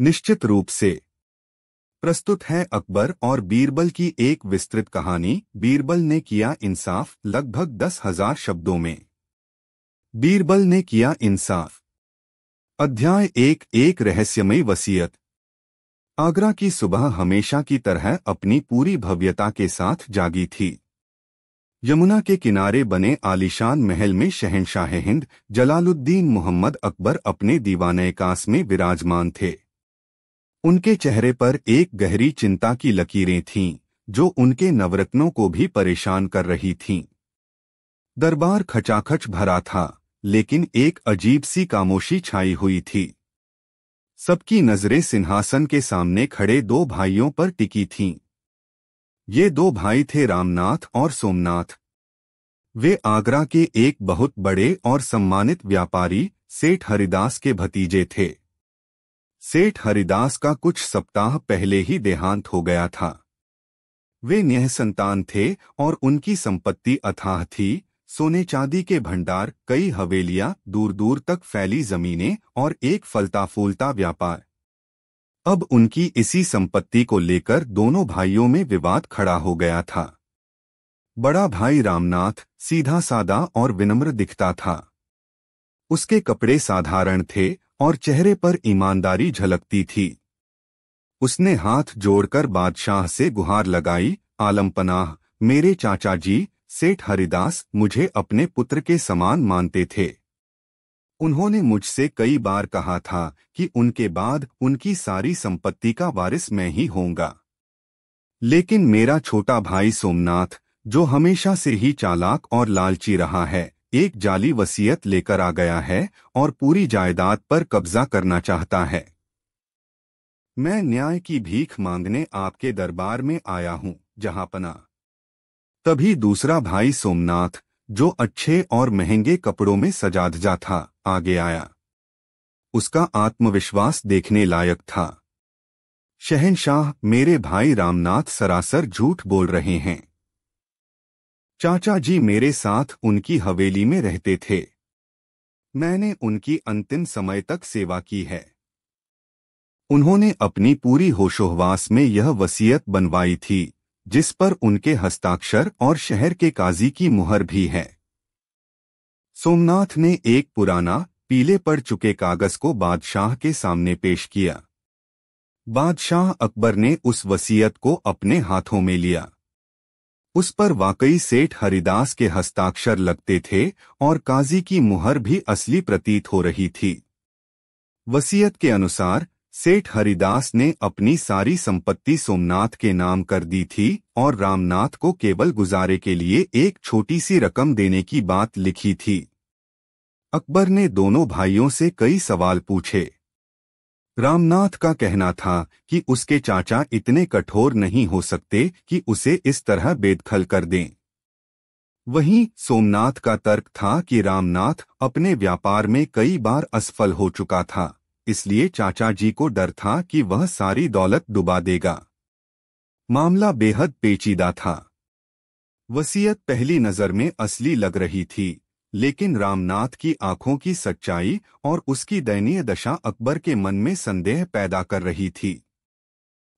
निश्चित रूप से। प्रस्तुत है अकबर और बीरबल की एक विस्तृत कहानी। बीरबल ने किया इंसाफ। लगभग 10,000 शब्दों में बीरबल ने किया इंसाफ। अध्याय एक रहस्यमयी वसीयत। आगरा की सुबह हमेशा की तरह अपनी पूरी भव्यता के साथ जागी थी। यमुना के किनारे बने आलीशान महल में शहंशाह हिंद जलालुद्दीन मोहम्मद अकबर अपने दीवाने-ए-कास में विराजमान थे। उनके चेहरे पर एक गहरी चिंता की लकीरें थीं, जो उनके नवरत्नों को भी परेशान कर रही थीं। दरबार खचाखच भरा था, लेकिन एक अजीब सी खामोशी छाई हुई थी। सबकी नजरें सिंहासन के सामने खड़े दो भाइयों पर टिकी थीं। ये दो भाई थे रामनाथ और सोमनाथ। वे आगरा के एक बहुत बड़े और सम्मानित व्यापारी सेठ हरिदास के भतीजे थे। सेठ हरिदास का कुछ सप्ताह पहले ही देहांत हो गया था। वे निःसंतान थे और उनकी संपत्ति अथाह थी। सोने चांदी के भंडार, कई हवेलियां, दूर दूर तक फैली जमीनें और एक फलता फूलता व्यापार। अब उनकी इसी संपत्ति को लेकर दोनों भाइयों में विवाद खड़ा हो गया था। बड़ा भाई रामनाथ सीधा सादा और विनम्र दिखता था। उसके कपड़े साधारण थे और चेहरे पर ईमानदारी झलकती थी। उसने हाथ जोड़कर बादशाह से गुहार लगाई, आलमपनाह मेरे चाचा जी। सेठ हरिदास मुझे अपने पुत्र के समान मानते थे। उन्होंने मुझसे कई बार कहा था कि उनके बाद उनकी सारी संपत्ति का वारिस मैं ही होऊंगा। लेकिन मेरा छोटा भाई सोमनाथ, जो हमेशा से ही चालाक और लालची रहा है, एक जाली वसीयत लेकर आ गया है और पूरी जायदाद पर कब्जा करना चाहता है। मैं न्याय की भीख मांगने आपके दरबार में आया हूं, जहांपना। तभी दूसरा भाई सोमनाथ, जो अच्छे और महंगे कपड़ों में सजाधजा था, आगे आया। उसका आत्मविश्वास देखने लायक था। शहंशाह, मेरे भाई रामनाथ सरासर झूठ बोल रहे हैं। चाचा जी मेरे साथ उनकी हवेली में रहते थे। मैंने उनकी अंतिम समय तक सेवा की है। उन्होंने अपनी पूरी होशोहवास में यह वसीयत बनवाई थी, जिस पर उनके हस्ताक्षर और शहर के काजी की मुहर भी है। सोमनाथ ने एक पुराना, पीले पड़ चुके कागज को बादशाह के सामने पेश किया। बादशाह अकबर ने उस वसीयत को अपने हाथों में लिया। उस पर वाकई सेठ हरिदास के हस्ताक्षर लगते थे और काजी की मुहर भी असली प्रतीत हो रही थी। वसीयत के अनुसार सेठ हरिदास ने अपनी सारी संपत्ति सोमनाथ के नाम कर दी थी और रामनाथ को केवल गुजारे के लिए एक छोटी सी रकम देने की बात लिखी थी। अकबर ने दोनों भाइयों से कई सवाल पूछे। रामनाथ का कहना था कि उसके चाचा इतने कठोर नहीं हो सकते कि उसे इस तरह बेदखल कर दें। वहीं सोमनाथ का तर्क था कि रामनाथ अपने व्यापार में कई बार असफल हो चुका था, इसलिए चाचा जी को डर था कि वह सारी दौलत डुबा देगा। मामला बेहद पेचीदा था। वसीयत पहली नजर में असली लग रही थी, लेकिन रामनाथ की आंखों की सच्चाई और उसकी दयनीय दशा अकबर के मन में संदेह पैदा कर रही थी।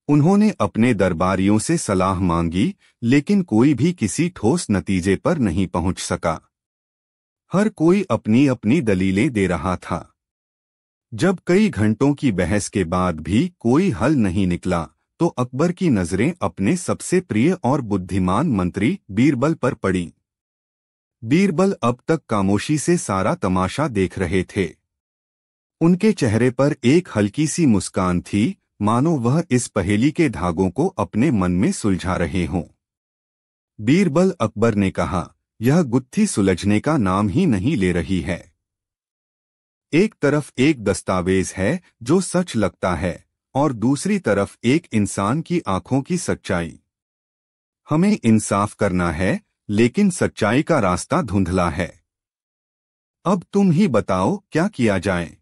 उन्होंने अपने दरबारियों से सलाह मांगी, लेकिन कोई भी किसी ठोस नतीजे पर नहीं पहुंच सका। हर कोई अपनी अपनी दलीलें दे रहा था। जब कई घंटों की बहस के बाद भी कोई हल नहीं निकला, तो अकबर की नजरें अपने सबसे प्रिय और बुद्धिमान मंत्री बीरबल पर पड़ीं। बीरबल अब तक खामोशी से सारा तमाशा देख रहे थे। उनके चेहरे पर एक हल्की सी मुस्कान थी, मानो वह इस पहेली के धागों को अपने मन में सुलझा रहे हों। बीरबल, अकबर ने कहा, यह गुत्थी सुलझने का नाम ही नहीं ले रही है। एक तरफ एक दस्तावेज है जो सच लगता है और दूसरी तरफ एक इंसान की आंखों की सच्चाई। हमें इंसाफ करना है, लेकिन सच्चाई का रास्ता धुंधला है। अब तुम ही बताओ क्या किया जाए।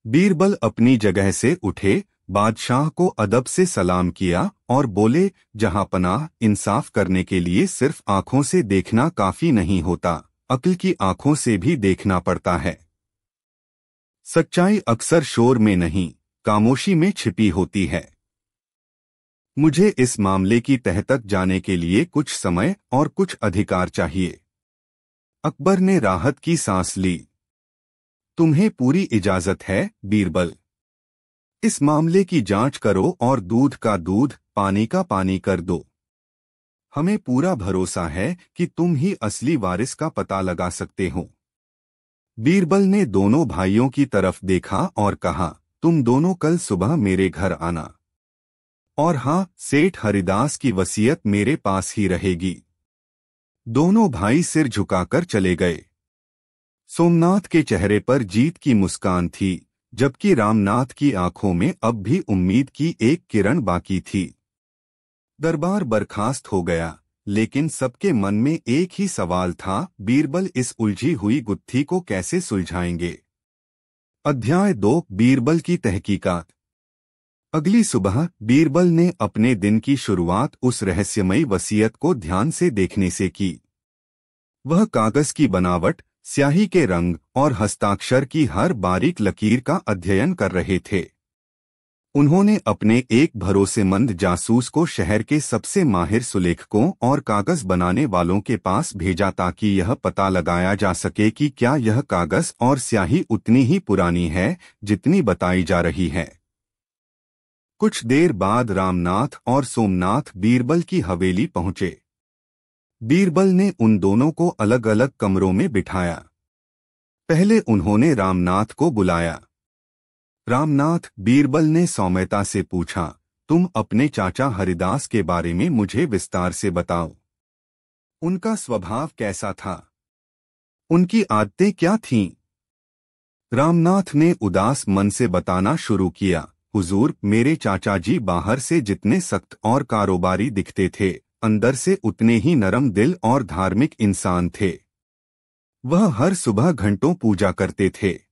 बीरबल अपनी जगह से उठे, बादशाह को अदब से सलाम किया और बोले, जहांपनाह, इंसाफ करने के लिए सिर्फ आंखों से देखना काफी नहीं होता, अक्ल की आंखों से भी देखना पड़ता है। सच्चाई अक्सर शोर में नहीं, खामोशी में छिपी होती है। मुझे इस मामले की तह तक जाने के लिए कुछ समय और कुछ अधिकार चाहिए। अकबर ने राहत की सांस ली। तुम्हें पूरी इजाजत है, बीरबल। इस मामले की जांच करो और दूध का दूध, पानी का पानी कर दो। हमें पूरा भरोसा है कि तुम ही असली वारिस का पता लगा सकते हो। बीरबल ने दोनों भाइयों की तरफ देखा और कहा, तुम दोनों कल सुबह मेरे घर आना। और हाँ, सेठ हरिदास की वसीयत मेरे पास ही रहेगी। दोनों भाई सिर झुकाकर चले गए। सोमनाथ के चेहरे पर जीत की मुस्कान थी, जबकि रामनाथ की आंखों में अब भी उम्मीद की एक किरण बाकी थी। दरबार बर्खास्त हो गया, लेकिन सबके मन में एक ही सवाल था, बीरबल इस उलझी हुई गुत्थी को कैसे सुलझाएंगे। अध्याय 2, बीरबल की तहकीकात। अगली सुबह बीरबल ने अपने दिन की शुरुआत उस रहस्यमयी वसीयत को ध्यान से देखने से की। वह कागज की बनावट, स्याही के रंग और हस्ताक्षर की हर बारीक लकीर का अध्ययन कर रहे थे। उन्होंने अपने एक भरोसेमंद जासूस को शहर के सबसे माहिर सुलेखकों और कागज बनाने वालों के पास भेजा ताकि यह पता लगाया जा सके कि क्या यह कागज और स्याही उतनी ही पुरानी है जितनी बताई जा रही है। कुछ देर बाद रामनाथ और सोमनाथ बीरबल की हवेली पहुंचे। बीरबल ने उन दोनों को अलग अलग कमरों में बिठाया। पहले उन्होंने रामनाथ को बुलाया। रामनाथ, बीरबल ने सौम्यता से पूछा, तुम अपने चाचा हरिदास के बारे में मुझे विस्तार से बताओ। उनका स्वभाव कैसा था? उनकी आदतें क्या थीं? रामनाथ ने उदास मन से बताना शुरू किया, हुजूर, मेरे चाचा जी बाहर से जितने सख्त और कारोबारी दिखते थे, अंदर से उतने ही नरम दिल और धार्मिक इंसान थे। वह हर सुबह घंटों पूजा करते थे।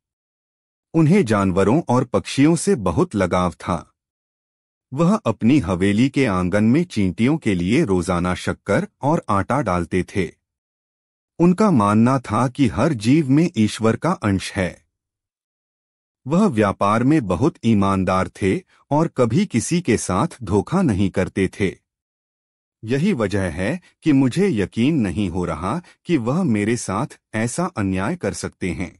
उन्हें जानवरों और पक्षियों से बहुत लगाव था। वह अपनी हवेली के आंगन में चींटियों के लिए रोजाना शक्कर और आटा डालते थे। उनका मानना था कि हर जीव में ईश्वर का अंश है। वह व्यापार में बहुत ईमानदार थे और कभी किसी के साथ धोखा नहीं करते थे। यही वजह है कि मुझे यकीन नहीं हो रहा कि वह मेरे साथ ऐसा अन्याय कर सकते हैं।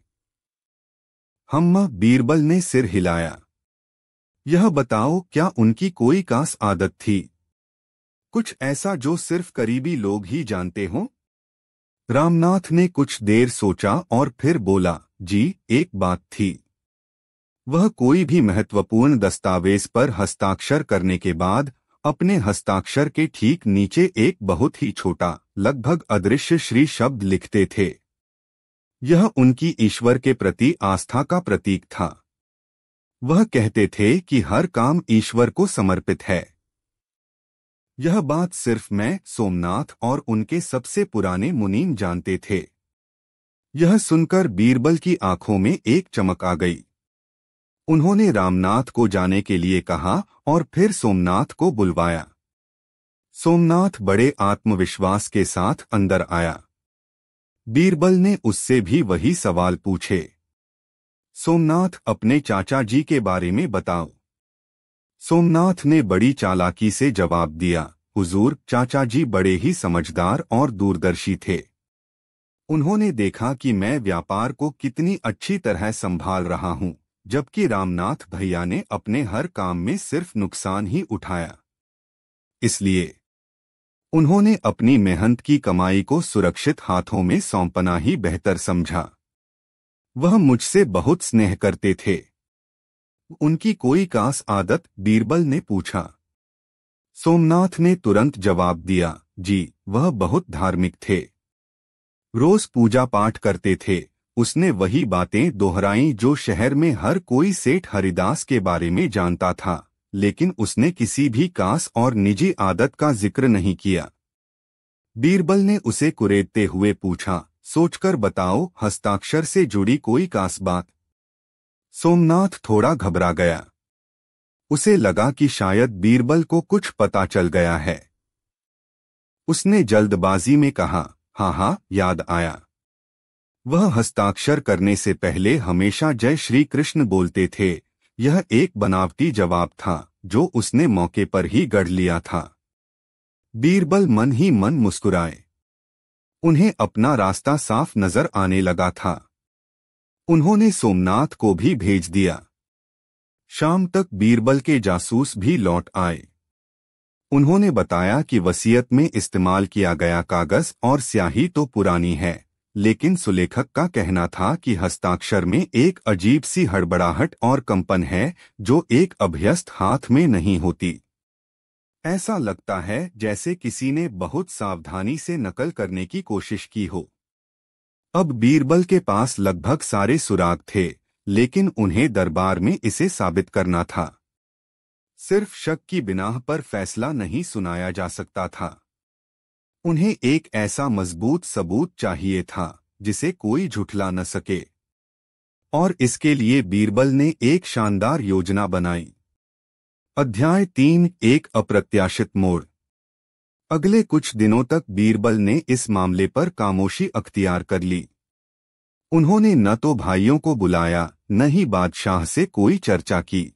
बीरबल ने सिर हिलाया। यह बताओ, क्या उनकी कोई खास आदत थी? कुछ ऐसा जो सिर्फ करीबी लोग ही जानते हों? रामनाथ ने कुछ देर सोचा और फिर बोला, जी, एक बात थी। वह कोई भी महत्वपूर्ण दस्तावेज पर हस्ताक्षर करने के बाद अपने हस्ताक्षर के ठीक नीचे एक बहुत ही छोटा, लगभग अदृश्य श्री शब्द लिखते थे। यह उनकी ईश्वर के प्रति आस्था का प्रतीक था। वह कहते थे कि हर काम ईश्वर को समर्पित है। यह बात सिर्फ मैं, सोमनाथ और उनके सबसे पुराने मुनीम जानते थे। यह सुनकर बीरबल की आंखों में एक चमक आ गई। उन्होंने रामनाथ को जाने के लिए कहा और फिर सोमनाथ को बुलवाया। सोमनाथ बड़े आत्मविश्वास के साथ अंदर आया। बीरबल ने उससे भी वही सवाल पूछे। सोमनाथ, अपने चाचा जी के बारे में बताओ। सोमनाथ ने बड़ी चालाकी से जवाब दिया, हुजूर, चाचा जी बड़े ही समझदार और दूरदर्शी थे। उन्होंने देखा कि मैं व्यापार को कितनी अच्छी तरह संभाल रहा हूं, जबकि रामनाथ भैया ने अपने हर काम में सिर्फ नुकसान ही उठाया। इसलिए उन्होंने अपनी मेहनत की कमाई को सुरक्षित हाथों में सौंपना ही बेहतर समझा। वह मुझसे बहुत स्नेह करते थे। उनकी कोई खास आदत? बीरबल ने पूछा। सोमनाथ ने तुरंत जवाब दिया, जी, वह बहुत धार्मिक थे। रोज पूजा पाठ करते थे। उसने वही बातें दोहराई जो शहर में हर कोई सेठ हरिदास के बारे में जानता था, लेकिन उसने किसी भी खास और निजी आदत का जिक्र नहीं किया। बीरबल ने उसे कुरेदते हुए पूछा, सोचकर बताओ, हस्ताक्षर से जुड़ी कोई खास बात? सोमनाथ थोड़ा घबरा गया। उसे लगा कि शायद बीरबल को कुछ पता चल गया है। उसने जल्दबाजी में कहा, हाँ, याद आया। वह हस्ताक्षर करने से पहले हमेशा जय श्री कृष्ण बोलते थे, यह एक बनावटी जवाब था जो उसने मौके पर ही गढ़ लिया था। बीरबल मन ही मन मुस्कुराए। उन्हें अपना रास्ता साफ नजर आने लगा था। उन्होंने सोमनाथ को भी भेज दिया। शाम तक बीरबल के जासूस भी लौट आए। उन्होंने बताया कि वसीयत में इस्तेमाल किया गया कागज और स्याही तो पुरानी है, लेकिन सुलेखक का कहना था कि हस्ताक्षर में एक अजीब सी हड़बड़ाहट और कंपन है जो एक अभ्यस्त हाथ में नहीं होती। ऐसा लगता है जैसे किसी ने बहुत सावधानी से नकल करने की कोशिश की हो। अब बीरबल के पास लगभग सारे सुराग थे, लेकिन उन्हें दरबार में इसे साबित करना था। सिर्फ शक की बिनाह पर फैसला नहीं सुनाया जा सकता था। उन्हें एक ऐसा मजबूत सबूत चाहिए था जिसे कोई झुठला न सके। और इसके लिए बीरबल ने एक शानदार योजना बनाई। अध्याय 3 एक अप्रत्याशित मोड़। अगले कुछ दिनों तक बीरबल ने इस मामले पर खामोशी अख्तियार कर ली। उन्होंने न तो भाइयों को बुलाया न ही बादशाह से कोई चर्चा की।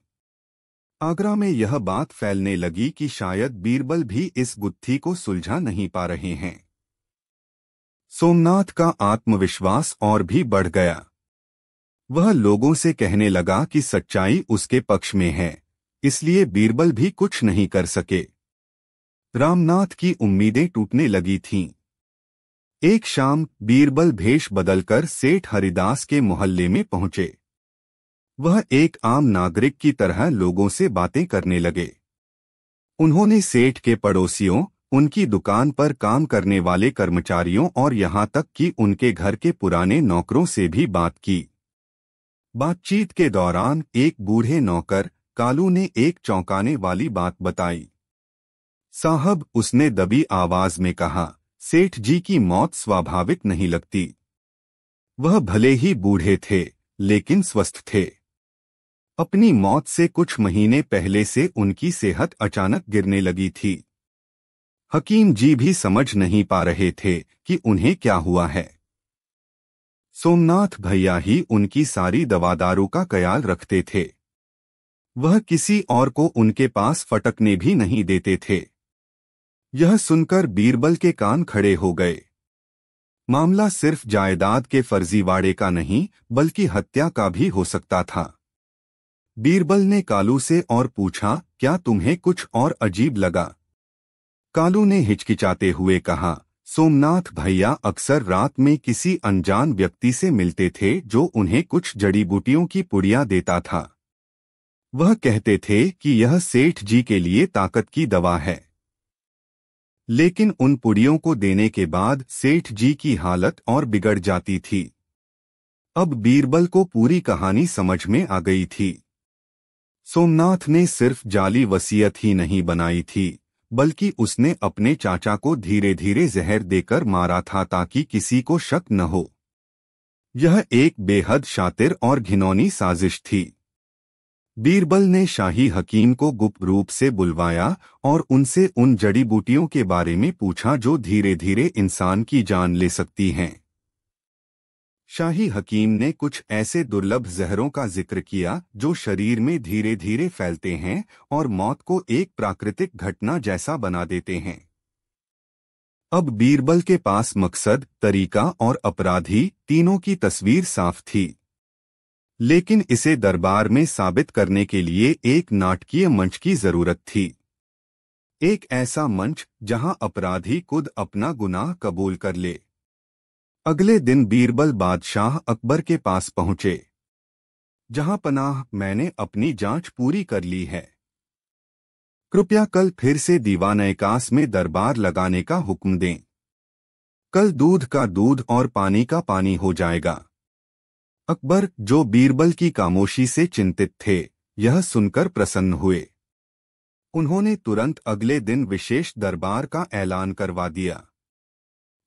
आगरा में यह बात फैलने लगी कि शायद बीरबल भी इस गुत्थी को सुलझा नहीं पा रहे हैं। सोमनाथ का आत्मविश्वास और भी बढ़ गया। वह लोगों से कहने लगा कि सच्चाई उसके पक्ष में है, इसलिए बीरबल भी कुछ नहीं कर सके। रामनाथ की उम्मीदें टूटने लगी थीं। एक शाम बीरबल भेष बदलकर सेठ हरिदास के मोहल्ले में पहुंचे। वह एक आम नागरिक की तरह लोगों से बातें करने लगे। उन्होंने सेठ के पड़ोसियों, उनकी दुकान पर काम करने वाले कर्मचारियों और यहां तक कि उनके घर के पुराने नौकरों से भी बात की। बातचीत के दौरान एक बूढ़े नौकर कालू ने एक चौंकाने वाली बात बताई। साहब, उसने दबी आवाज में कहा, सेठ जी की मौत स्वाभाविक नहीं लगती। वह भले ही बूढ़े थे, लेकिन स्वस्थ थे। अपनी मौत से कुछ महीने पहले से उनकी सेहत अचानक गिरने लगी थी। हकीम जी भी समझ नहीं पा रहे थे कि उन्हें क्या हुआ है। सोमनाथ भैया ही उनकी सारी दवादारू का ख्याल रखते थे। वह किसी और को उनके पास फटकने भी नहीं देते थे। यह सुनकर बीरबल के कान खड़े हो गए। मामला सिर्फ जायदाद के फर्जीवाड़े का नहीं, बल्कि हत्या का भी हो सकता था। बीरबल ने कालू से और पूछा, क्या तुम्हें कुछ और अजीब लगा? कालू ने हिचकिचाते हुए कहा, सोमनाथ भैया अक्सर रात में किसी अनजान व्यक्ति से मिलते थे जो उन्हें कुछ जड़ी बूटियों की पुड़िया देता था। वह कहते थे कि यह सेठ जी के लिए ताकत की दवा है। लेकिन उन पुड़ियों को देने के बाद सेठ जी की हालत और बिगड़ जाती थी। अब बीरबल को पूरी कहानी समझ में आ गई थी। सोमनाथ ने सिर्फ जाली वसीयत ही नहीं बनाई थी, बल्कि उसने अपने चाचा को धीरे धीरे जहर देकर मारा था ताकि किसी को शक न हो। यह एक बेहद शातिर और घिनौनी साजिश थी। बीरबल ने शाही हकीम को गुप्त रूप से बुलवाया और उनसे उन जड़ी बूटियों के बारे में पूछा जो धीरे धीरे इंसान की जान ले सकती हैं। शाही हकीम ने कुछ ऐसे दुर्लभ जहरों का जिक्र किया जो शरीर में धीरे धीरे फैलते हैं और मौत को एक प्राकृतिक घटना जैसा बना देते हैं। अब बीरबल के पास मकसद, तरीका और अपराधी तीनों की तस्वीर साफ थी। लेकिन इसे दरबार में साबित करने के लिए एक नाटकीय मंच की जरूरत थी। एक ऐसा मंच जहां अपराधी खुद अपना गुनाह कबूल कर ले। अगले दिन बीरबल बादशाह अकबर के पास पहुंचे। जहां पनाह, मैंने अपनी जांच पूरी कर ली है। कृपया कल फिर से दीवान-ए-कास में दरबार लगाने का हुक्म दें। कल दूध का दूध और पानी का पानी हो जाएगा। अकबर, जो बीरबल की खामोशी से चिंतित थे, यह सुनकर प्रसन्न हुए। उन्होंने तुरंत अगले दिन विशेष दरबार का ऐलान करवा दिया।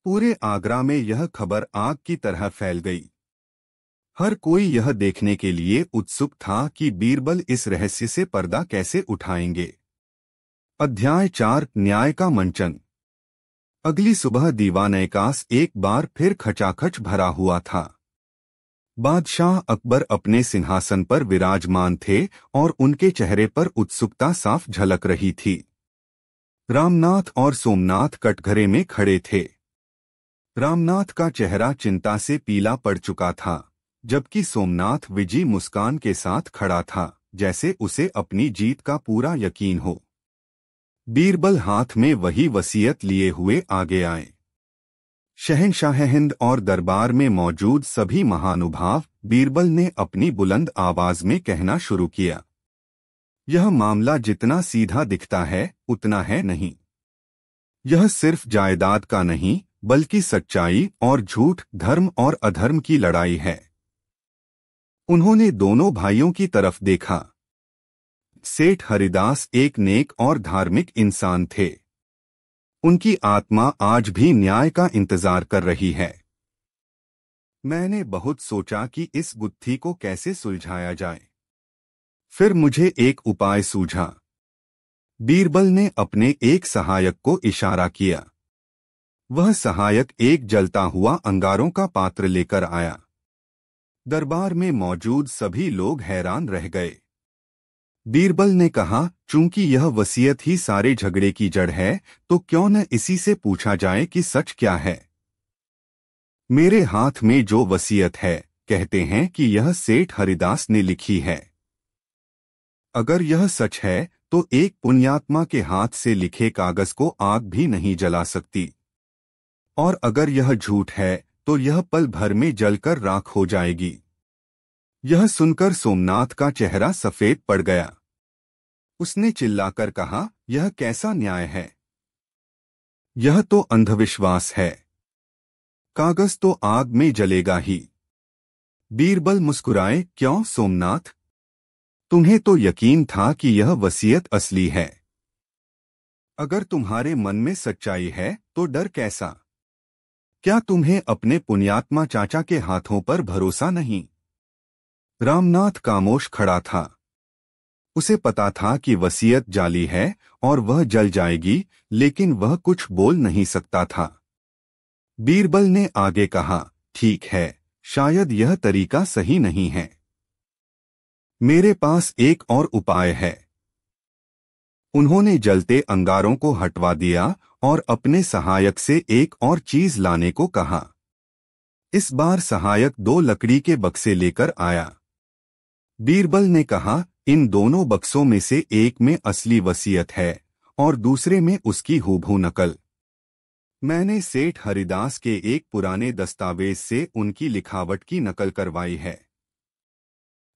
पूरे आगरा में यह खबर आग की तरह फैल गई। हर कोई यह देखने के लिए उत्सुक था कि बीरबल इस रहस्य से पर्दा कैसे उठाएंगे। अध्याय 4 न्याय का मंचन। अगली सुबह दीवान-ए-कास एक बार फिर खचाखच भरा हुआ था। बादशाह अकबर अपने सिंहासन पर विराजमान थे और उनके चेहरे पर उत्सुकता साफ झलक रही थी। रामनाथ और सोमनाथ कटघरे में खड़े थे। रामनाथ का चेहरा चिंता से पीला पड़ चुका था, जबकि सोमनाथ विजयी मुस्कान के साथ खड़ा था, जैसे उसे अपनी जीत का पूरा यकीन हो। बीरबल हाथ में वही वसीयत लिए हुए आगे आए। शहंशाह हिंद और दरबार में मौजूद सभी महानुभाव, बीरबल ने अपनी बुलंद आवाज में कहना शुरू किया, यह मामला जितना सीधा दिखता है उतना है नहीं। यह सिर्फ जायदाद का नहीं, बल्कि सच्चाई और झूठ, धर्म और अधर्म की लड़ाई है। उन्होंने दोनों भाइयों की तरफ देखा। सेठ हरिदास एक नेक और धार्मिक इंसान थे। उनकी आत्मा आज भी न्याय का इंतजार कर रही है। मैंने बहुत सोचा कि इस गुत्थी को कैसे सुलझाया जाए। फिर मुझे एक उपाय सूझा। बीरबल ने अपने एक सहायक को इशारा किया। वह सहायक एक जलता हुआ अंगारों का पात्र लेकर आया। दरबार में मौजूद सभी लोग हैरान रह गए। बीरबल ने कहा, चूंकि यह वसीयत ही सारे झगड़े की जड़ है, तो क्यों न इसी से पूछा जाए कि सच क्या है। मेरे हाथ में जो वसीयत है, कहते हैं कि यह सेठ हरिदास ने लिखी है। अगर यह सच है तो एक पुण्यात्मा के हाथ से लिखे कागज को आग भी नहीं जला सकती, और अगर यह झूठ है तो यह पल भर में जलकर राख हो जाएगी। यह सुनकर सोमनाथ का चेहरा सफेद पड़ गया। उसने चिल्लाकर कहा, यह कैसा न्याय है? यह तो अंधविश्वास है। कागज तो आग में जलेगा ही। बीरबल मुस्कुराए, क्यों सोमनाथ? तुम्हें तो यकीन था कि यह वसीयत असली है। अगर तुम्हारे मन में सच्चाई है तो डर कैसा? क्या तुम्हें अपने पुण्यात्मा चाचा के हाथों पर भरोसा नहीं? रामनाथ खामोश खड़ा था। उसे पता था कि वसीयत जाली है और वह जल जाएगी, लेकिन वह कुछ बोल नहीं सकता था। बीरबल ने आगे कहा, ठीक है, शायद यह तरीका सही नहीं है। मेरे पास एक और उपाय है। उन्होंने जलते अंगारों को हटवा दिया और अपने सहायक से एक और चीज लाने को कहा। इस बार सहायक 2 लकड़ी के बक्से लेकर आया। बीरबल ने कहा, इन दोनों बक्सों में से एक में असली वसीयत है और दूसरे में उसकी हूबहू नकल। मैंने सेठ हरिदास के एक पुराने दस्तावेज से उनकी लिखावट की नकल करवाई है।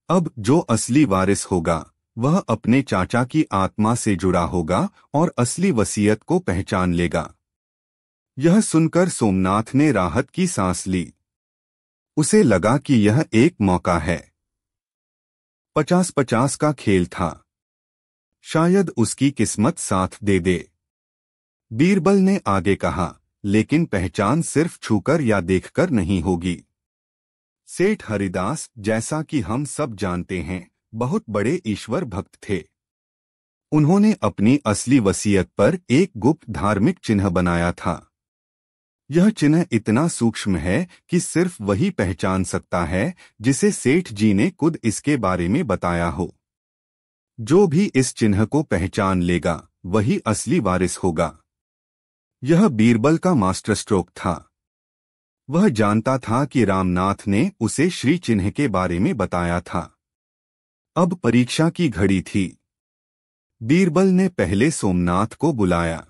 अब जो असली वारिस होगा वह अपने चाचा की आत्मा से जुड़ा होगा और असली वसीयत को पहचान लेगा। यह सुनकर सोमनाथ ने राहत की सांस ली। उसे लगा कि यह एक मौका है। 50-50 का खेल था। शायद उसकी किस्मत साथ दे दे। बीरबल ने आगे कहा, लेकिन पहचान सिर्फ छूकर या देखकर नहीं होगी। सेठ हरिदास, जैसा कि हम सब जानते हैं, बहुत बड़े ईश्वर भक्त थे। उन्होंने अपनी असली वसीयत पर एक गुप्त धार्मिक चिन्ह बनाया था। यह चिन्ह इतना सूक्ष्म है कि सिर्फ वही पहचान सकता है जिसे सेठ जी ने खुद इसके बारे में बताया हो। जो भी इस चिन्ह को पहचान लेगा वही असली वारिस होगा। यह बीरबल का मास्टर स्ट्रोक था। वह जानता था कि रामनाथ ने उसे श्री चिन्ह के बारे में बताया था। अब परीक्षा की घड़ी थी। बीरबल ने पहले सोमनाथ को बुलाया।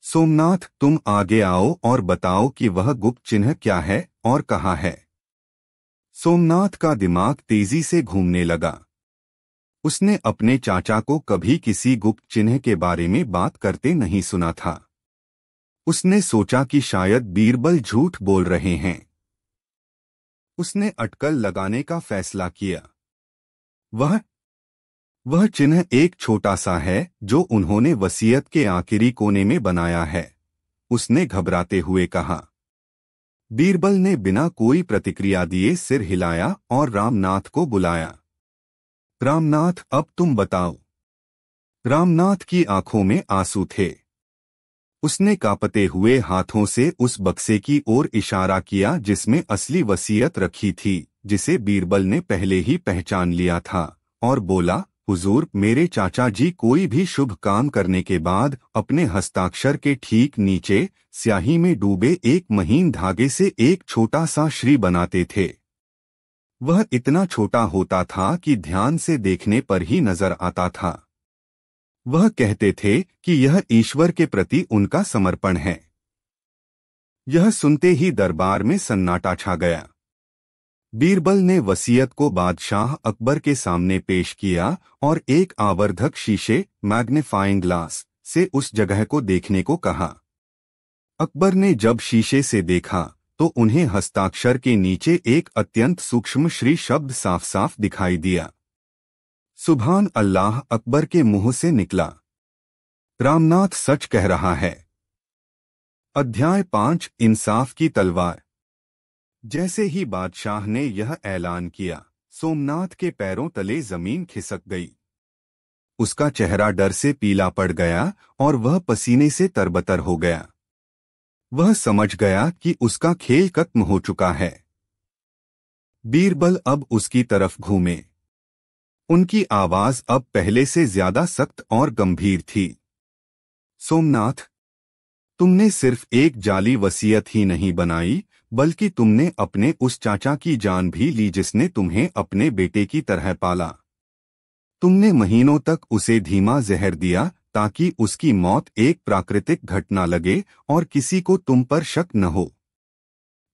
सोमनाथ, तुम आगे आओ और बताओ कि वह गुप्त चिन्ह क्या है और कहाँ है। सोमनाथ का दिमाग तेजी से घूमने लगा। उसने अपने चाचा को कभी किसी गुप्त चिन्ह के बारे में बात करते नहीं सुना था। उसने सोचा कि शायद बीरबल झूठ बोल रहे हैं। उसने अटकल लगाने का फैसला किया। वह चिन्ह एक छोटा सा है जो उन्होंने वसीयत के आखिरी कोने में बनाया है, उसने घबराते हुए कहा। बीरबल ने बिना कोई प्रतिक्रिया दिए सिर हिलाया और रामनाथ को बुलाया। रामनाथ, अब तुम बताओ। रामनाथ की आंखों में आंसू थे। उसने कांपते हुए हाथों से उस बक्से की ओर इशारा किया जिसमें असली वसीयत रखी थी। जिसे बीरबल ने पहले ही पहचान लिया था, और बोला, हुजूर, मेरे चाचा जी कोई भी शुभ काम करने के बाद अपने हस्ताक्षर के ठीक नीचे स्याही में डूबे एक महीन धागे से एक छोटा सा श्री बनाते थे। वह इतना छोटा होता था कि ध्यान से देखने पर ही नजर आता था। वह कहते थे कि यह ईश्वर के प्रति उनका समर्पण है। यह सुनते ही दरबार में सन्नाटा छा गया। बीरबल ने वसीयत को बादशाह अकबर के सामने पेश किया और एक आवर्धक शीशे मैग्नीफाइंग ग्लास से उस जगह को देखने को कहा। अकबर ने जब शीशे से देखा तो उन्हें हस्ताक्षर के नीचे एक अत्यंत सूक्ष्म श्री शब्द साफ साफ दिखाई दिया। सुभान अल्लाह, अकबर के मुंह से निकला। रामनाथ सच कह रहा है। अध्याय 5 इंसाफ की तलवार। जैसे ही बादशाह ने यह ऐलान किया, सोमनाथ के पैरों तले जमीन खिसक गई। उसका चेहरा डर से पीला पड़ गया और वह पसीने से तरबतर हो गया। वह समझ गया कि उसका खेल खत्म हो चुका है। बीरबल अब उसकी तरफ घूमे। उनकी आवाज अब पहले से ज्यादा सख्त और गंभीर थी। सोमनाथ, तुमने सिर्फ एक जाली वसीयत ही नहीं बनाई, बल्कि तुमने अपने उस चाचा की जान भी ली जिसने तुम्हें अपने बेटे की तरह पाला। तुमने महीनों तक उसे धीमा जहर दिया ताकि उसकी मौत एक प्राकृतिक घटना लगे और किसी को तुम पर शक न हो।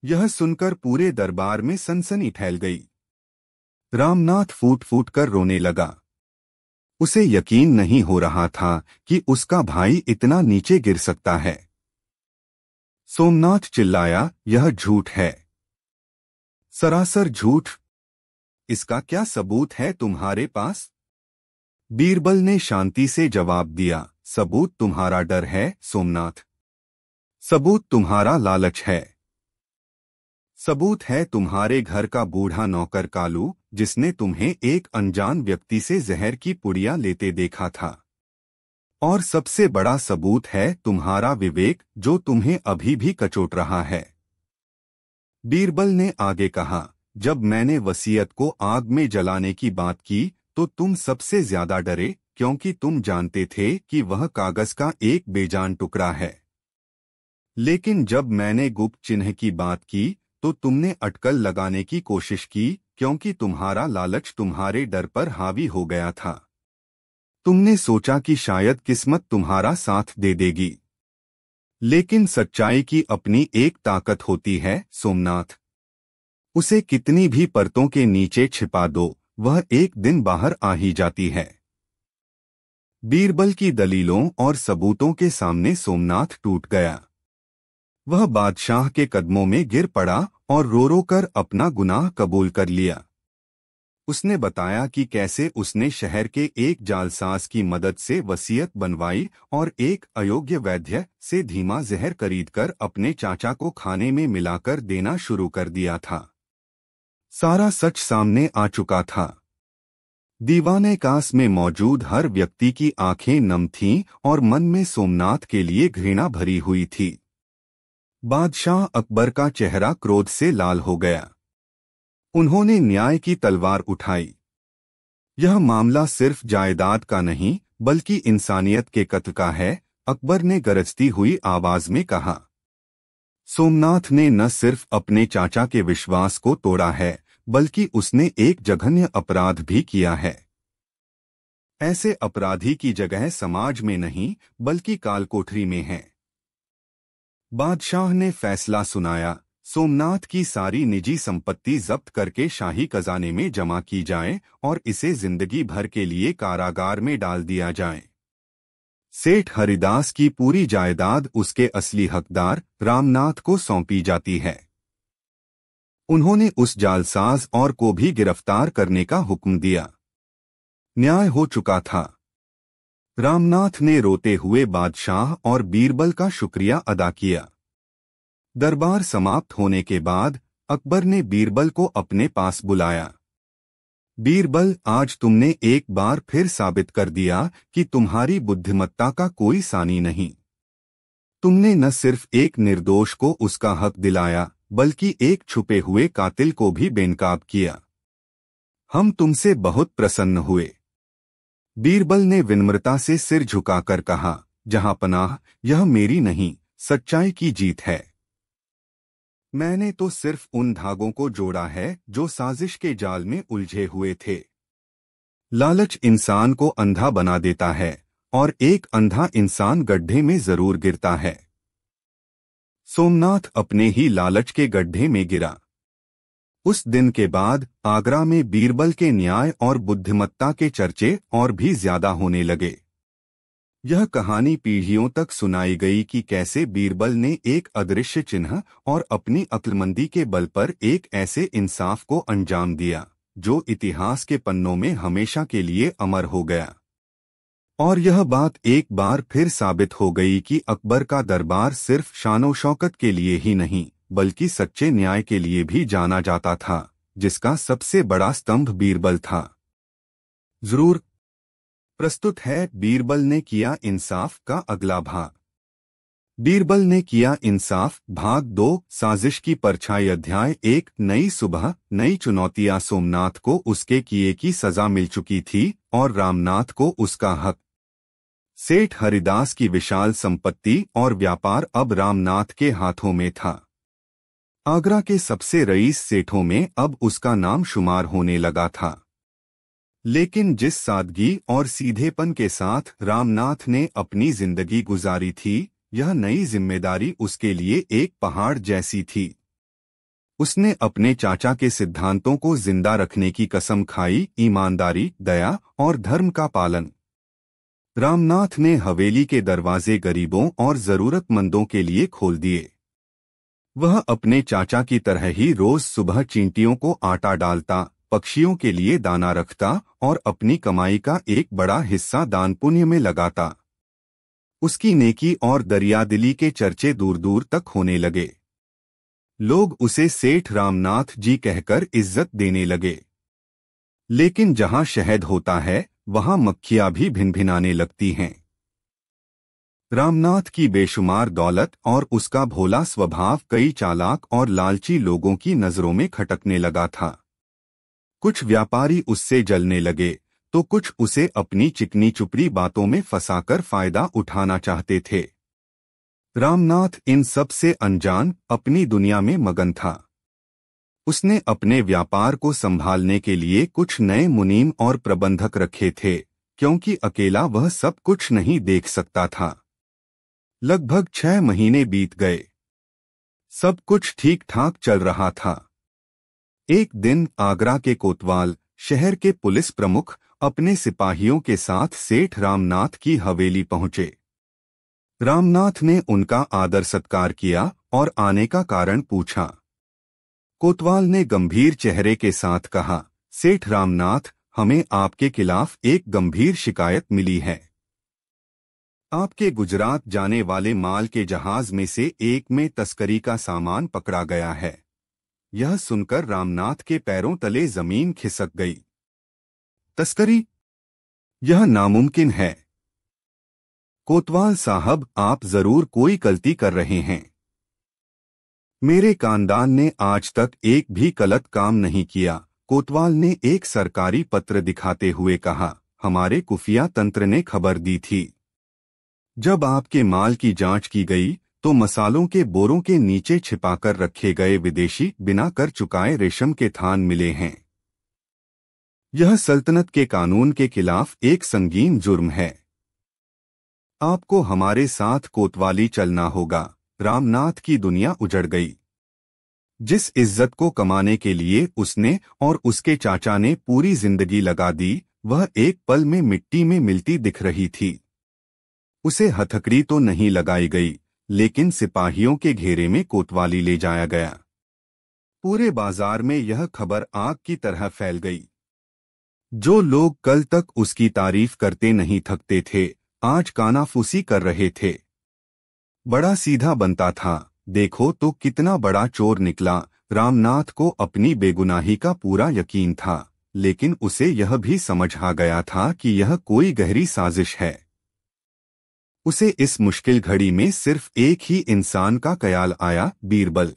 यह सुनकर पूरे दरबार में सनसनी फैल गई। रामनाथ फूट फूट कर रोने लगा। उसे यकीन नहीं हो रहा था कि उसका भाई इतना नीचे गिर सकता है। सोमनाथ चिल्लाया, यह झूठ है, सरासर झूठ। इसका क्या सबूत है तुम्हारे पास? बीरबल ने शांति से जवाब दिया, सबूत तुम्हारा डर है सोमनाथ। सबूत तुम्हारा लालच है। सबूत है तुम्हारे घर का बूढ़ा नौकर कालू, जिसने तुम्हें एक अनजान व्यक्ति से जहर की पुड़िया लेते देखा था। और सबसे बड़ा सबूत है तुम्हारा विवेक, जो तुम्हें अभी भी कचोट रहा है। बीरबल ने आगे कहा, जब मैंने वसीयत को आग में जलाने की बात की तो तुम सबसे ज्यादा डरे, क्योंकि तुम जानते थे कि वह कागज का एक बेजान टुकड़ा है। लेकिन जब मैंने गुप्त चिन्ह की बात की तो तुमने अटकल लगाने की कोशिश की, क्योंकि तुम्हारा लालच तुम्हारे डर पर हावी हो गया था। तुमने सोचा कि शायद किस्मत तुम्हारा साथ दे देगी। लेकिन सच्चाई की अपनी एक ताकत होती है सोमनाथ। उसे कितनी भी परतों के नीचे छिपा दो, वह एक दिन बाहर आ ही जाती है। बीरबल की दलीलों और सबूतों के सामने सोमनाथ टूट गया। वह बादशाह के कदमों में गिर पड़ा और रो रो कर अपना गुनाह कबूल कर लिया। उसने बताया कि कैसे उसने शहर के एक जालसाज की मदद से वसीयत बनवाई और एक अयोग्य वैद्य से धीमा जहर खरीदकर अपने चाचा को खाने में मिलाकर देना शुरू कर दिया था। सारा सच सामने आ चुका था। दीवाने कास में मौजूद हर व्यक्ति की आंखें नम थीं और मन में सोमनाथ के लिए घृणा भरी हुई थी। बादशाह अकबर का चेहरा क्रोध से लाल हो गया। उन्होंने न्याय की तलवार उठाई। यह मामला सिर्फ जायदाद का नहीं, बल्कि इंसानियत के कत्ल का है, अकबर ने गरजती हुई आवाज में कहा। सोमनाथ ने न सिर्फ अपने चाचा के विश्वास को तोड़ा है, बल्कि उसने एक जघन्य अपराध भी किया है। ऐसे अपराधी की जगह समाज में नहीं, बल्कि कालकोठरी में है। बादशाह ने फैसला सुनाया, सोमनाथ की सारी निजी संपत्ति जब्त करके शाही खजाने में जमा की जाए और इसे जिंदगी भर के लिए कारागार में डाल दिया जाए। सेठ हरिदास की पूरी जायदाद उसके असली हकदार रामनाथ को सौंपी जाती है। उन्होंने उस जालसाज और को भी गिरफ्तार करने का हुक्म दिया। न्याय हो चुका था। रामनाथ ने रोते हुए बादशाह और बीरबल का शुक्रिया अदा किया। दरबार समाप्त होने के बाद अकबर ने बीरबल को अपने पास बुलाया। बीरबल, आज तुमने एक बार फिर साबित कर दिया कि तुम्हारी बुद्धिमत्ता का कोई सानी नहीं। तुमने न सिर्फ एक निर्दोष को उसका हक दिलाया, बल्कि एक छुपे हुए कातिल को भी बेनकाब किया। हम तुमसे बहुत प्रसन्न हुए। बीरबल ने विनम्रता से सिर झुकाकर कहा, जहां पनाह, यह मेरी नहीं, सच्चाई की जीत है। मैंने तो सिर्फ उन धागों को जोड़ा है जो साजिश के जाल में उलझे हुए थे। लालच इंसान को अंधा बना देता है और एक अंधा इंसान गड्ढे में जरूर गिरता है। सोमनाथ अपने ही लालच के गड्ढे में गिरा। उस दिन के बाद आगरा में बीरबल के न्याय और बुद्धिमत्ता के चर्चे और भी ज्यादा होने लगे। यह कहानी पीढ़ियों तक सुनाई गई कि कैसे बीरबल ने एक अदृश्य चिन्ह और अपनी अक्लमंदी के बल पर एक ऐसे इंसाफ को अंजाम दिया जो इतिहास के पन्नों में हमेशा के लिए अमर हो गया। और यह बात एक बार फिर साबित हो गई कि अकबर का दरबार सिर्फ शानो शौकत के लिए ही नहीं बल्कि सच्चे न्याय के लिए भी जाना जाता था, जिसका सबसे बड़ा स्तंभ बीरबल था। जरूर। प्रस्तुत है बीरबल ने किया इंसाफ का अगला भाग। बीरबल ने किया इंसाफ भाग 2, साजिश की परछाई अध्याय 1। नई सुबह, नई चुनौतियां। सोमनाथ को उसके किए की सजा मिल चुकी थी और रामनाथ को उसका हक। सेठ हरिदास की विशाल संपत्ति और व्यापार अब रामनाथ के हाथों में था। आगरा के सबसे रईस सेठों में अब उसका नाम शुमार होने लगा था। लेकिन जिस सादगी और सीधेपन के साथ रामनाथ ने अपनी जिंदगी गुजारी थी, यह नई जिम्मेदारी उसके लिए एक पहाड़ जैसी थी। उसने अपने चाचा के सिद्धांतों को जिंदा रखने की कसम खाई, ईमानदारी, दया और धर्म का पालन। रामनाथ ने हवेली के दरवाजे गरीबों और जरूरतमंदों के लिए खोल दिए। वह अपने चाचा की तरह ही रोज सुबह चींटियों को आटा डालता, पक्षियों के लिए दाना रखता और अपनी कमाई का एक बड़ा हिस्सा दान पुण्य में लगाता। उसकी नेकी और दरियादिली के चर्चे दूर दूर तक होने लगे। लोग उसे सेठ रामनाथ जी कहकर इज्जत देने लगे। लेकिन जहां शहद होता है वहां मक्खियां भी भिनभिनाने लगती हैं। रामनाथ की बेशुमार दौलत और उसका भोला स्वभाव कई चालाक और लालची लोगों की नजरों में खटकने लगा था। कुछ व्यापारी उससे जलने लगे तो कुछ उसे अपनी चिकनी चुपड़ी बातों में फंसाकर फायदा उठाना चाहते थे। रामनाथ इन सब से अनजान अपनी दुनिया में मगन था। उसने अपने व्यापार को संभालने के लिए कुछ नए मुनीम और प्रबंधक रखे थे, क्योंकि अकेला वह सब कुछ नहीं देख सकता था। लगभग 6 महीने बीत गए। सब कुछ ठीक ठाक चल रहा था। एक दिन आगरा के कोतवाल शहर के पुलिस प्रमुख अपने सिपाहियों के साथ सेठ रामनाथ की हवेली पहुंचे। रामनाथ ने उनका आदर सत्कार किया और आने का कारण पूछा। कोतवाल ने गंभीर चेहरे के साथ कहा, सेठ रामनाथ, हमें आपके खिलाफ एक गंभीर शिकायत मिली है। आपके गुजरात जाने वाले माल के जहाज में से एक में तस्करी का सामान पकड़ा गया है। यह सुनकर रामनाथ के पैरों तले जमीन खिसक गई। तस्करी? यह नामुमकिन है। कोतवाल साहब, आप जरूर कोई गलती कर रहे हैं। मेरे खानदान ने आज तक एक भी गलत काम नहीं किया। कोतवाल ने एक सरकारी पत्र दिखाते हुए कहा, हमारे खुफिया तंत्र ने खबर दी थी। जब आपके माल की जांच की गई तो मसालों के बोरों के नीचे छिपाकर रखे गए विदेशी बिना कर चुकाए रेशम के थान मिले हैं। यह सल्तनत के कानून के खिलाफ एक संगीन जुर्म है। आपको हमारे साथ कोतवाली चलना होगा। रामनाथ की दुनिया उजड़ गई। जिस इज्जत को कमाने के लिए उसने और उसके चाचा ने पूरी जिंदगी लगा दी, वह एक पल में मिट्टी में मिलती दिख रही थी। उसे हथकड़ी तो नहीं लगाई गई, लेकिन सिपाहियों के घेरे में कोतवाली ले जाया गया। पूरे बाजार में यह खबर आग की तरह फैल गई। जो लोग कल तक उसकी तारीफ करते नहीं थकते थे, आज कानाफूसी कर रहे थे। बड़ा सीधा बनता था, देखो तो कितना बड़ा चोर निकला। रामनाथ को अपनी बेगुनाही का पूरा यकीन था, लेकिन उसे यह भी समझ आ गया था कि यह कोई गहरी साजिश है। उसे इस मुश्किल घड़ी में सिर्फ एक ही इंसान का ख्याल आया, बीरबल।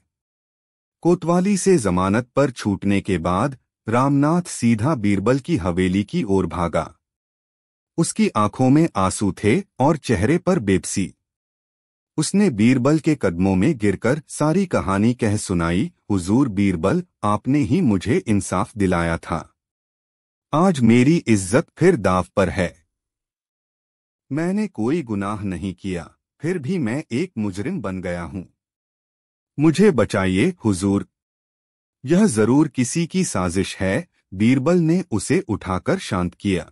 कोतवाली से जमानत पर छूटने के बाद रामनाथ सीधा बीरबल की हवेली की ओर भागा। उसकी आंखों में आंसू थे और चेहरे पर बेबसी। उसने बीरबल के कदमों में गिरकर सारी कहानी कह सुनाई। हुजूर बीरबल, आपने ही मुझे इंसाफ दिलाया था। आज मेरी इज्जत फिर दांव पर है। मैंने कोई गुनाह नहीं किया, फिर भी मैं एक मुजरिम बन गया हूं। मुझे बचाइए हुजूर। यह जरूर किसी की साजिश है। बीरबल ने उसे उठाकर शांत किया।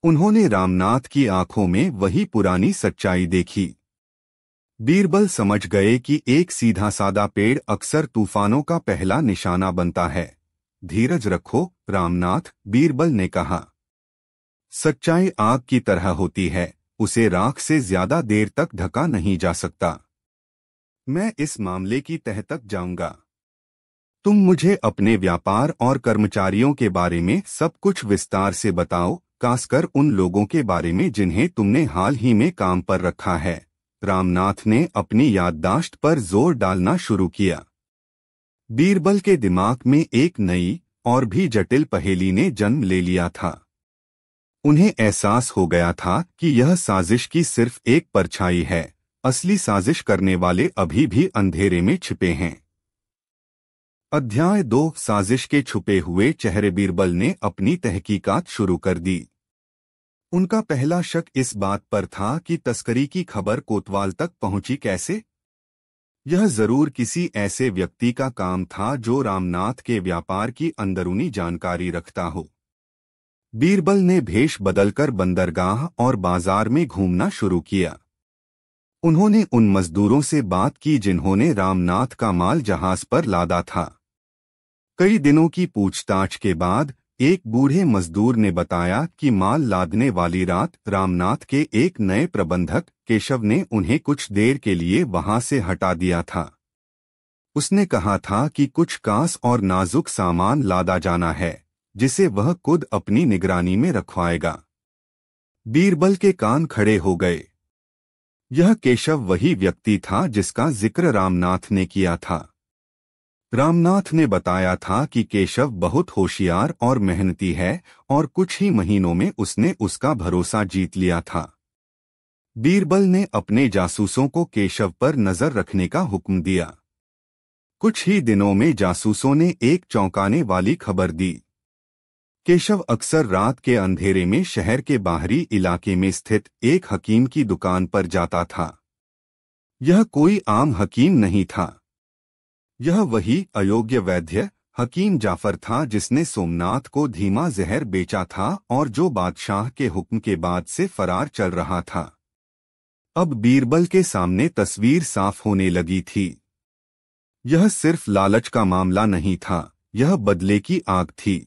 उन्होंने रामनाथ की आंखों में वही पुरानी सच्चाई देखी। बीरबल समझ गए कि एक सीधा सादा पेड़ अक्सर तूफानों का पहला निशाना बनता है। धीरज रखो रामनाथ, बीरबल ने कहा। सच्चाई आग की तरह होती है, उसे राख से ज्यादा देर तक ढका नहीं जा सकता। मैं इस मामले की तह तक जाऊंगा। तुम मुझे अपने व्यापार और कर्मचारियों के बारे में सब कुछ विस्तार से बताओ, खासकर उन लोगों के बारे में जिन्हें तुमने हाल ही में काम पर रखा है। रामनाथ ने अपनी याददाश्त पर जोर डालना शुरू किया। बीरबल के दिमाग में एक नई और भी जटिल पहेली ने जन्म ले लिया था। उन्हें एहसास हो गया था कि यह साजिश की सिर्फ एक परछाई है। असली साजिश करने वाले अभी भी अंधेरे में छिपे हैं। अध्याय 2 साजिश के छुपे हुए चेहरे। बीरबल ने अपनी तहकीकात शुरू कर दी। उनका पहला शक इस बात पर था कि तस्करी की खबर कोतवाल तक पहुंची कैसे। यह जरूर किसी ऐसे व्यक्ति का काम था जो रामनाथ के व्यापार की अंदरूनी जानकारी रखता हो। बीरबल ने भेष बदलकर बंदरगाह और बाजार में घूमना शुरू किया। उन्होंने उन मजदूरों से बात की जिन्होंने रामनाथ का माल जहाज पर लादा था। कई दिनों की पूछताछ के बाद एक बूढ़े मजदूर ने बताया कि माल लादने वाली रात रामनाथ के एक नए प्रबंधक केशव ने उन्हें कुछ देर के लिए वहां से हटा दिया था। उसने कहा था कि कुछ खास और नाजुक सामान लादा जाना है जिसे वह खुद अपनी निगरानी में रखवाएगा। बीरबल के कान खड़े हो गए। यह केशव वही व्यक्ति था जिसका जिक्र रामनाथ ने किया था। रामनाथ ने बताया था कि केशव बहुत होशियार और मेहनती है और कुछ ही महीनों में उसने उसका भरोसा जीत लिया था। बीरबल ने अपने जासूसों को केशव पर नजर रखने का हुक्म दिया। कुछ ही दिनों में जासूसों ने एक चौंकाने वाली खबर दी। केशव अक्सर रात के अंधेरे में शहर के बाहरी इलाके में स्थित एक हकीम की दुकान पर जाता था। यह कोई आम हकीम नहीं था। यह वही अयोग्य वैद्य हकीम जाफर था जिसने सोमनाथ को धीमा जहर बेचा था और जो बादशाह के हुक्म के बाद से फरार चल रहा था। अब बीरबल के सामने तस्वीर साफ होने लगी थी। यह सिर्फ लालच का मामला नहीं था, यह बदले की आग थी।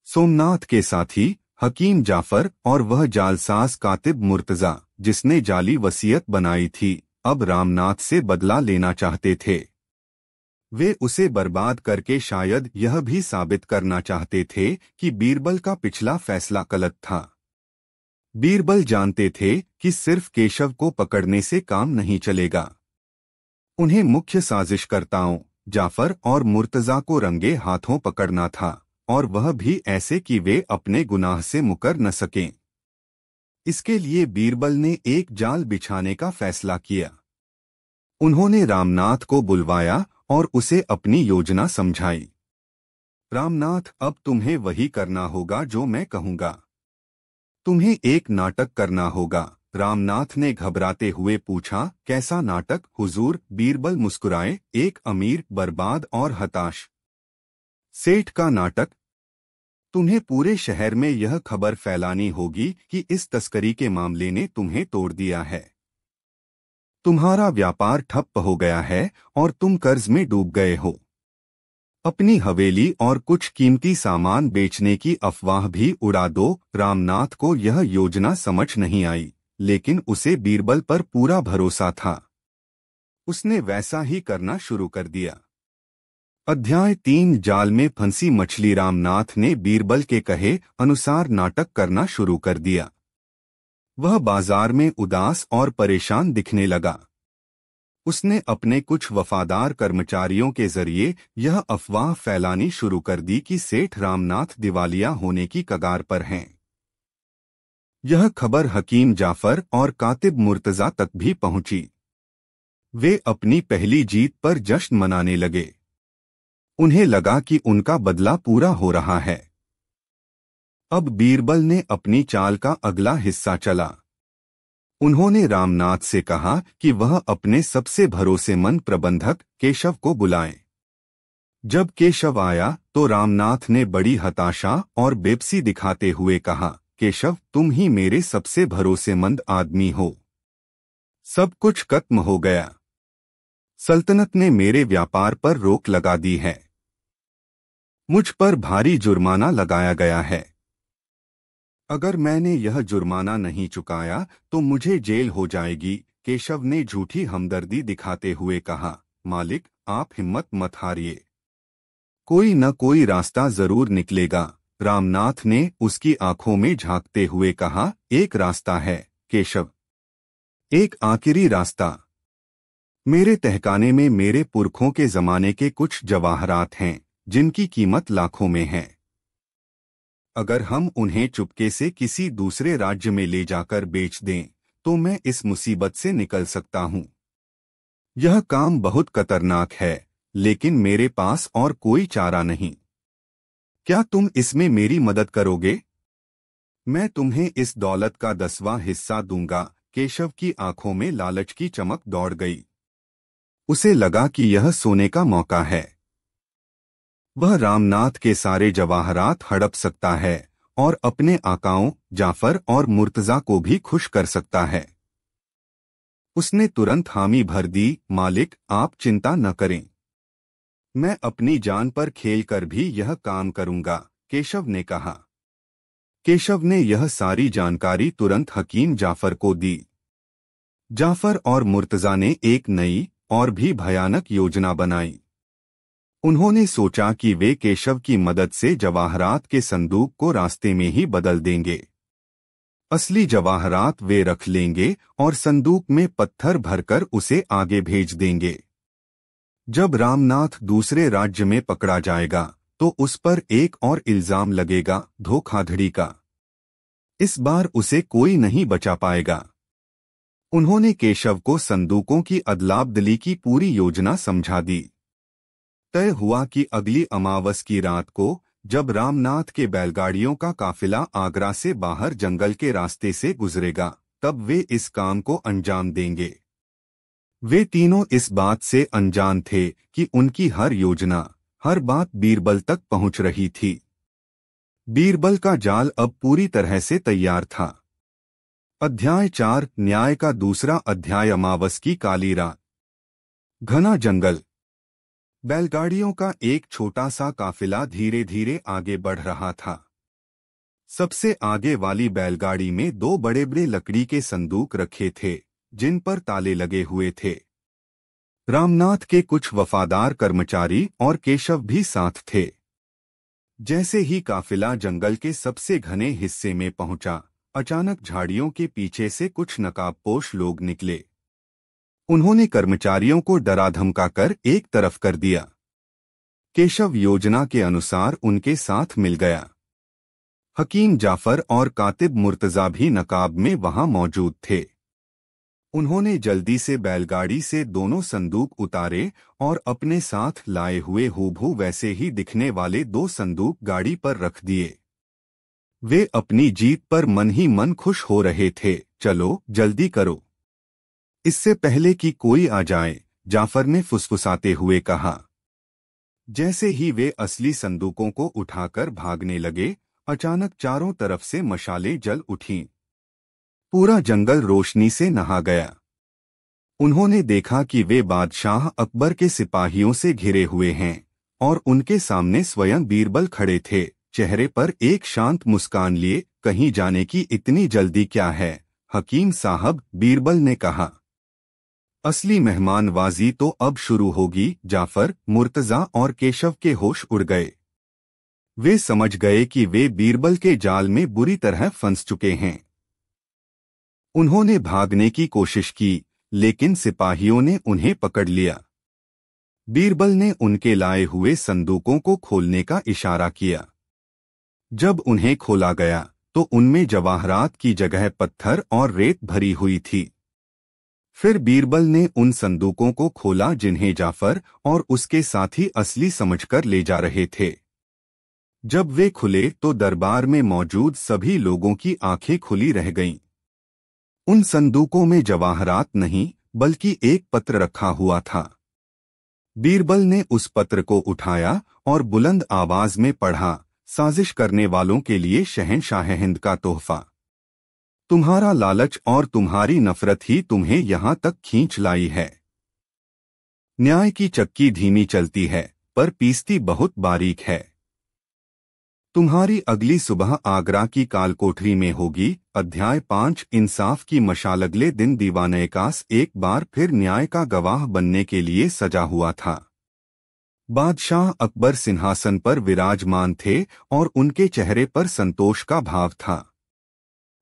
सोमनाथ के साथी हकीम जाफर और वह जालसाज कातिब मुर्तजा जिसने जाली वसीयत बनाई थी, अब रामनाथ से बदला लेना चाहते थे। वे उसे बर्बाद करके शायद यह भी साबित करना चाहते थे कि बीरबल का पिछला फैसला गलत था। बीरबल जानते थे कि सिर्फ केशव को पकड़ने से काम नहीं चलेगा। उन्हें मुख्य साजिशकर्ताओं जाफर और मुर्तजा को रंगे हाथों पकड़ना था, और वह भी ऐसे कि वे अपने गुनाह से मुकर न सकें। इसके लिए बीरबल ने एक जाल बिछाने का फैसला किया। उन्होंने रामनाथ को बुलवाया और उसे अपनी योजना समझाई। रामनाथ, अब तुम्हें वही करना होगा जो मैं कहूंगा। तुम्हें एक नाटक करना होगा। रामनाथ ने घबराते हुए पूछा, कैसा नाटक हुजूर? बीरबल मुस्कुराए, एक अमीर, बर्बाद और हताश सेठ का नाटक। तुम्हें पूरे शहर में यह खबर फैलानी होगी कि इस तस्करी के मामले ने तुम्हें तोड़ दिया है। तुम्हारा व्यापार ठप्प हो गया है और तुम कर्ज में डूब गए हो। अपनी हवेली और कुछ कीमती सामान बेचने की अफवाह भी उड़ा दो। रामनाथ को यह योजना समझ नहीं आई, लेकिन उसे बीरबल पर पूरा भरोसा था। उसने वैसा ही करना शुरू कर दिया। अध्याय 3 जाल में फंसी मछली। रामनाथ ने बीरबल के कहे अनुसार नाटक करना शुरू कर दिया। वह बाजार में उदास और परेशान दिखने लगा। उसने अपने कुछ वफादार कर्मचारियों के जरिए यह अफवाह फैलानी शुरू कर दी कि सेठ रामनाथ दिवालिया होने की कगार पर हैं। यह खबर हकीम जाफर और कातिब मुर्तजा तक भी पहुंची। वे अपनी पहली जीत पर जश्न मनाने लगे। उन्हें लगा कि उनका बदला पूरा हो रहा है। अब बीरबल ने अपनी चाल का अगला हिस्सा चला। उन्होंने रामनाथ से कहा कि वह अपने सबसे भरोसेमंद प्रबंधक केशव को बुलाएं। जब केशव आया तो रामनाथ ने बड़ी हताशा और बेबसी दिखाते हुए कहा, केशव, तुम ही मेरे सबसे भरोसेमंद आदमी हो। सब कुछ खत्म हो गया। सल्तनत ने मेरे व्यापार पर रोक लगा दी है। मुझ पर भारी जुर्माना लगाया गया है। अगर मैंने यह जुर्माना नहीं चुकाया तो मुझे जेल हो जाएगी। केशव ने झूठी हमदर्दी दिखाते हुए कहा, मालिक, आप हिम्मत मत हारिए। कोई न कोई रास्ता जरूर निकलेगा। रामनाथ ने उसकी आंखों में झांकते हुए कहा, एक रास्ता है केशव, एक आखिरी रास्ता। मेरे तहखाने में मेरे पुरखों के जमाने के कुछ जवाहरात हैं जिनकी कीमत लाखों में है। अगर हम उन्हें चुपके से किसी दूसरे राज्य में ले जाकर बेच दें तो मैं इस मुसीबत से निकल सकता हूं। यह काम बहुत खतरनाक है, लेकिन मेरे पास और कोई चारा नहीं। क्या तुम इसमें मेरी मदद करोगे? मैं तुम्हें इस दौलत का 10वां हिस्सा दूंगा। केशव की आंखों में लालच की चमक दौड़ गई। उसे लगा कि यह सोने का मौका है। वह रामनाथ के सारे जवाहरात हड़प सकता है और अपने आकाओं जाफर और मुर्तजा को भी खुश कर सकता है। उसने तुरंत हामी भर दी, मालिक, आप चिंता न करें। मैं अपनी जान पर खेलकर भी यह काम करूंगा, केशव ने कहा। केशव ने यह सारी जानकारी तुरंत हकीम जाफर को दी। जाफर और मुर्तजा ने एक नई और भी भयानक योजना बनाई। उन्होंने सोचा कि वे केशव की मदद से जवाहरात के संदूक को रास्ते में ही बदल देंगे। असली जवाहरात वे रख लेंगे और संदूक में पत्थर भरकर उसे आगे भेज देंगे। जब रामनाथ दूसरे राज्य में पकड़ा जाएगा तो उस पर एक और इल्जाम लगेगा, धोखाधड़ी का। इस बार उसे कोई नहीं बचा पाएगा। उन्होंने केशव को संदूकों की अदलाबदली की पूरी योजना समझा दी। तय हुआ कि अगली अमावस की रात को जब रामनाथ के बैलगाड़ियों का काफिला आगरा से बाहर जंगल के रास्ते से गुजरेगा, तब वे इस काम को अंजाम देंगे। वे तीनों इस बात से अनजान थे कि उनकी हर योजना, हर बात बीरबल तक पहुंच रही थी। बीरबल का जाल अब पूरी तरह से तैयार था। अध्याय 4, न्याय का दूसरा अध्याय। अमावस की काली रात। घना जंगल। बैलगाड़ियों का एक छोटा सा काफिला धीरे धीरे आगे बढ़ रहा था। सबसे आगे वाली बैलगाड़ी में 2 बड़े बड़े लकड़ी के संदूक रखे थे जिन पर ताले लगे हुए थे। रामनाथ के कुछ वफादार कर्मचारी और केशव भी साथ थे। जैसे ही काफिला जंगल के सबसे घने हिस्से में पहुंचा, अचानक झाड़ियों के पीछे से कुछ नकाबपोश लोग निकले। उन्होंने कर्मचारियों को डरा धमकाकर एक तरफ कर दिया। केशव योजना के अनुसार उनके साथ मिल गया। हकीम जाफर और कातिब मुर्तजा भी नकाब में वहां मौजूद थे। उन्होंने जल्दी से बैलगाड़ी से दोनों संदूक उतारे और अपने साथ लाए हुए हूबहू वैसे ही दिखने वाले 2 संदूक गाड़ी पर रख दिए। वे अपनी जीत पर मन ही मन खुश हो रहे थे। चलो जल्दी करो, इससे पहले कि कोई आ जाए, जाफर ने फुसफुसाते हुए कहा। जैसे ही वे असली संदूकों को उठाकर भागने लगे, अचानक चारों तरफ से मशालें जल उठीं। पूरा जंगल रोशनी से नहा गया। उन्होंने देखा कि वे बादशाह अकबर के सिपाहियों से घिरे हुए हैं और उनके सामने स्वयं बीरबल खड़े थे, चेहरे पर एक शांत मुस्कान लिए। कहीं जाने की इतनी जल्दी क्या है हकीम साहब, बीरबल ने कहा। असली मेहमानवाजी तो अब शुरू होगी। जाफर, मुर्तजा और केशव के होश उड़ गए। वे समझ गए कि वे बीरबल के जाल में बुरी तरह फंस चुके हैं। उन्होंने भागने की कोशिश की, लेकिन सिपाहियों ने उन्हें पकड़ लिया। बीरबल ने उनके लाए हुए संदूकों को खोलने का इशारा किया। जब उन्हें खोला गया तो उनमें जवाहरात की जगह पत्थर और रेत भरी हुई थी। फिर बीरबल ने उन संदूकों को खोला जिन्हें जाफर और उसके साथी असली समझकर ले जा रहे थे। जब वे खुले तो दरबार में मौजूद सभी लोगों की आंखें खुली रह गईं। उन संदूकों में जवाहरात नहीं बल्कि एक पत्र रखा हुआ था। बीरबल ने उस पत्र को उठाया और बुलंद आवाज में पढ़ा, साजिश करने वालों के लिए शहंशाह हिंद का तोहफा। तुम्हारा लालच और तुम्हारी नफरत ही तुम्हें यहां तक खींच लाई है। न्याय की चक्की धीमी चलती है पर पीसती बहुत बारीक है। तुम्हारी अगली सुबह आगरा की कालकोठरी में होगी। अध्याय 5 इंसाफ की मशाल। अगले दिन दीवान-ए-खास एक बार फिर न्याय का गवाह बनने के लिए सजा हुआ था। बादशाह अकबर सिंहासन पर विराजमान थे और उनके चेहरे पर संतोष का भाव था।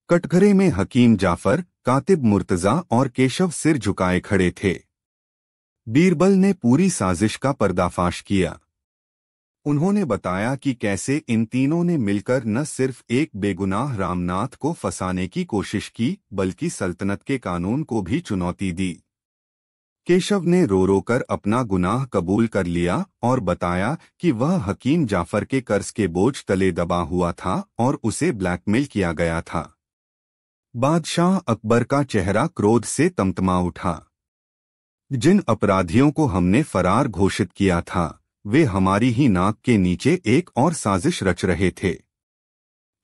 कटघरे में हकीम जाफर, कातिब मुर्तजा और केशव सिर झुकाए खड़े थे। बीरबल ने पूरी साजिश का पर्दाफाश किया। उन्होंने बताया कि कैसे इन तीनों ने मिलकर न सिर्फ एक बेगुनाह रामनाथ को फंसाने की कोशिश की बल्कि सल्तनत के कानून को भी चुनौती दी। केशव ने रो रो कर अपना गुनाह कबूल कर लिया और बताया कि वह हकीम जाफर के कर्ज के बोझ तले दबा हुआ था और उसे ब्लैकमेल किया गया था। बादशाह अकबर का चेहरा क्रोध से तमतमा उठा। जिन अपराधियों को हमने फरार घोषित किया था वे हमारी ही नाक के नीचे एक और साजिश रच रहे थे।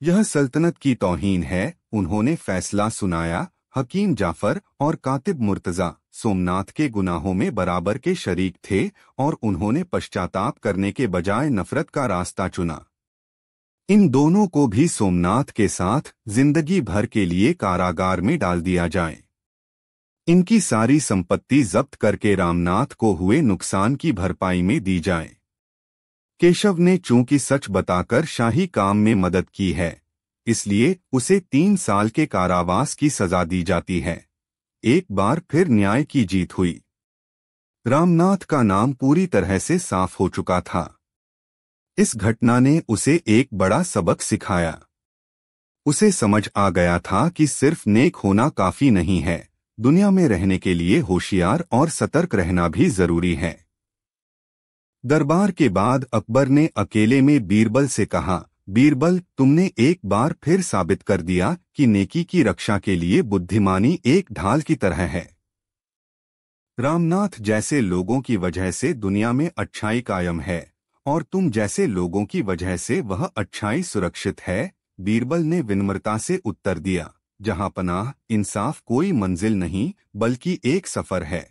यह सल्तनत की तौहीन है। उन्होंने फैसला सुनाया। हकीम जाफर और कातिब मुर्तजा सोमनाथ के गुनाहों में बराबर के शरीक थे और उन्होंने पश्चाताप करने के बजाय नफरत का रास्ता चुना। इन दोनों को भी सोमनाथ के साथ जिंदगी भर के लिए कारागार में डाल दिया जाए। इनकी सारी संपत्ति जब्त करके रामनाथ को हुए नुकसान की भरपाई में दी जाए। केशव ने चूंकि सच बताकर शाही काम में मदद की है इसलिए उसे 3 साल के कारावास की सजा दी जाती है। एक बार फिर न्याय की जीत हुई। रामनाथ का नाम पूरी तरह से साफ हो चुका था। इस घटना ने उसे एक बड़ा सबक सिखाया। उसे समझ आ गया था कि सिर्फ नेक होना काफी नहीं है, दुनिया में रहने के लिए होशियार और सतर्क रहना भी जरूरी है। दरबार के बाद अकबर ने अकेले में बीरबल से कहा, बीरबल, तुमने एक बार फिर साबित कर दिया कि नेकी की रक्षा के लिए बुद्धिमानी एक ढाल की तरह है। रामनाथ जैसे लोगों की वजह से दुनिया में अच्छाई कायम है और तुम जैसे लोगों की वजह से वह अच्छाई सुरक्षित है। बीरबल ने विनम्रता से उत्तर दिया, जहां पनाह, इंसाफ कोई मंजिल नहीं बल्कि एक सफर है।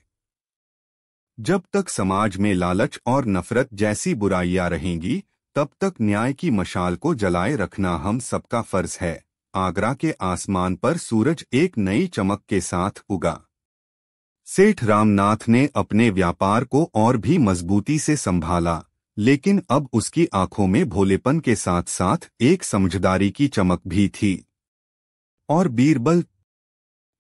जब तक समाज में लालच और नफरत जैसी बुराइयां रहेंगी तब तक न्याय की मशाल को जलाए रखना हम सबका फर्ज है। आगरा के आसमान पर सूरज एक नई चमक के साथ उगा। सेठ रामनाथ ने अपने व्यापार को और भी मजबूती से संभाला, लेकिन अब उसकी आंखों में भोलेपन के साथ साथ एक समझदारी की चमक भी थी। और बीरबल,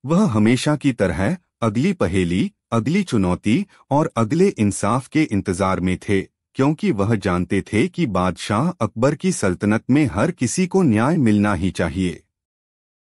वह हमेशा की तरह अगली पहेली, अगली चुनौती और अगले इंसाफ के इंतजार में थे, क्योंकि वह जानते थे कि बादशाह अकबर की सल्तनत में हर किसी को न्याय मिलना ही चाहिए।